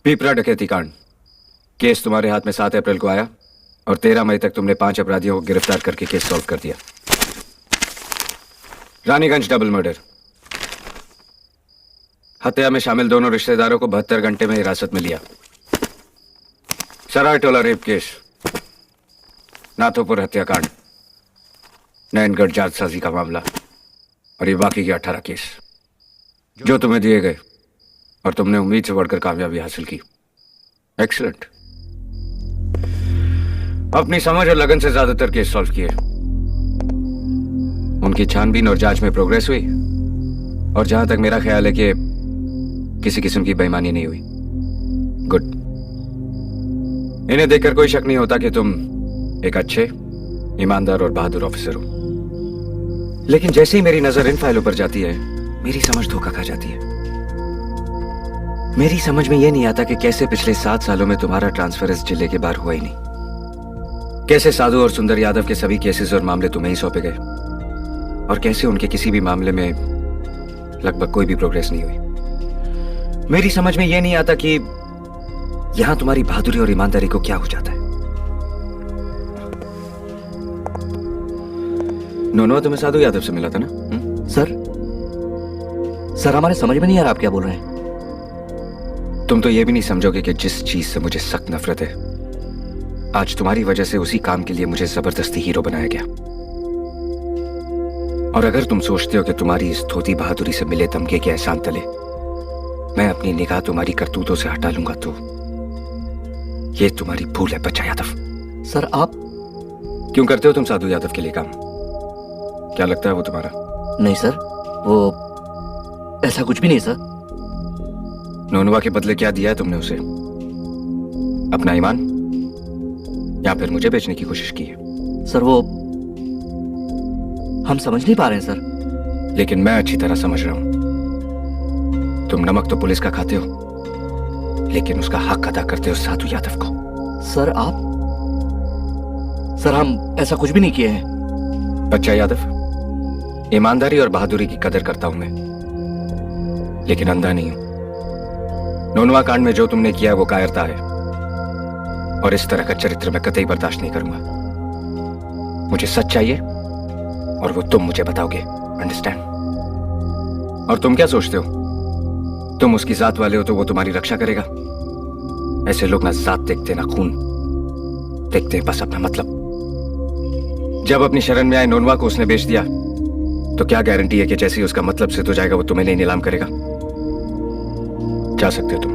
पीपरा डकैती कांड। केस तुम्हारे हाथ में 7 अप्रैल को आया और 13 मई तक तुमने 5 अपराधियों को गिरफ्तार करके केस सॉल्व कर दिया। Raniganj double murder. हत्या में शामिल दोनों रिश्तेदारों को 72 घंटे में हिरासत में लिया। सराय टोला रेप केस, नाथोपुर हत्याकांड, नैनगढ़ जालसाजी का मामला और ये बाकी के 18 केस जो तुम्हें दिए गए और तुमने उम्मीद से बढ़कर कामयाबी हासिल की। एक्सीलेंट। अपनी समझ और लगन से ज्यादातर केस सॉल्व किए। उनकी छानबीन और जांच में प्रोग्रेस हुई और जहां तक मेरा ख्याल है कि किसी किस्म की बेईमानी नहीं हुई। गुड। इन्हें देखकर कोई शक नहीं होता कि तुम एक अच्छे, ईमानदार और बहादुर ऑफिसर हो। लेकिन जैसे ही मेरी नजर इन फाइलों पर जाती है, मेरी समझ धोखा खा जाती है। मेरी समझ में यह नहीं आता कि कैसे पिछले 7 सालों में तुम्हारा ट्रांसफर इस जिले के बाहर हुआ ही नहीं। कैसे साधु और सुंदर यादव के सभी केसेस और मामले तुम्हें ही सौंपे गए और कैसे उनके किसी भी मामले में लगभग कोई भी प्रोग्रेस नहीं हुई। मेरी समझ में यह नहीं आता कि यहां तुम्हारी बहादुरी और ईमानदारी को क्या हो जाता है। नोनवा तुम्हें साधु यादव से मिला था ना? सर हमारे समझ में नहीं आ रहा आप क्या बोल रहे हैं। तुम तो ये भी नहीं समझोगे कि जिस चीज से मुझे सख्त नफरत है, आज तुम्हारी वजह से उसी काम के लिए मुझे जबरदस्ती हीरो बनाया गया। और अगर तुम सोचते हो कि तुम्हारी इस धोती बहादुरी से मिले तमगे के एहसान तले मैं अपनी निगाह तुम्हारी करतूतों से हटा लूंगा तो ये तुम्हारी भूल है बच्चा यादव। सर आप क्यों करते हो तुम साधु यादव के लिए काम? क्या लगता है वो तुम्हारा? नहीं सर, वो ऐसा कुछ भी नहीं सर। नोनवा के बदले क्या दिया है तुमने उसे? अपना ईमान या फिर मुझे बेचने की कोशिश की है? सर वो हम समझ नहीं पा रहे हैं सर। लेकिन मैं अच्छी तरह समझ रहा हूं। तुम नमक तो पुलिस का खाते हो लेकिन उसका हक अदा करते हो साधु यादव को। सर सर हम ऐसा कुछ भी नहीं किए हैं। बच्चा यादव, ईमानदारी और बहादुरी की कदर करता हूं मैं, लेकिन अंधा नहीं हूं। नोनवा कांड में जो तुमने किया वो कायरता है और इस तरह का चरित्र मैं कतई बर्दाश्त नहीं करूंगा। मुझे सच चाहिए और वो तुम मुझे बताओगे। अंडरस्टैंड? और तुम क्या सोचते हो तुम उसकी जात वाले हो तो वो तुम्हारी रक्षा करेगा? ऐसे लोग ना जात देखते ना खून देखते हैं, बस अपना मतलब। जब अपनी शरण में आए नोनवा को उसने बेच दिया तो क्या गारंटी है कि जैसे ही उसका मतलब सिद्ध हो जाएगा वो तुम्हें नहीं नीलाम करेगा? जा सकते हो तुम।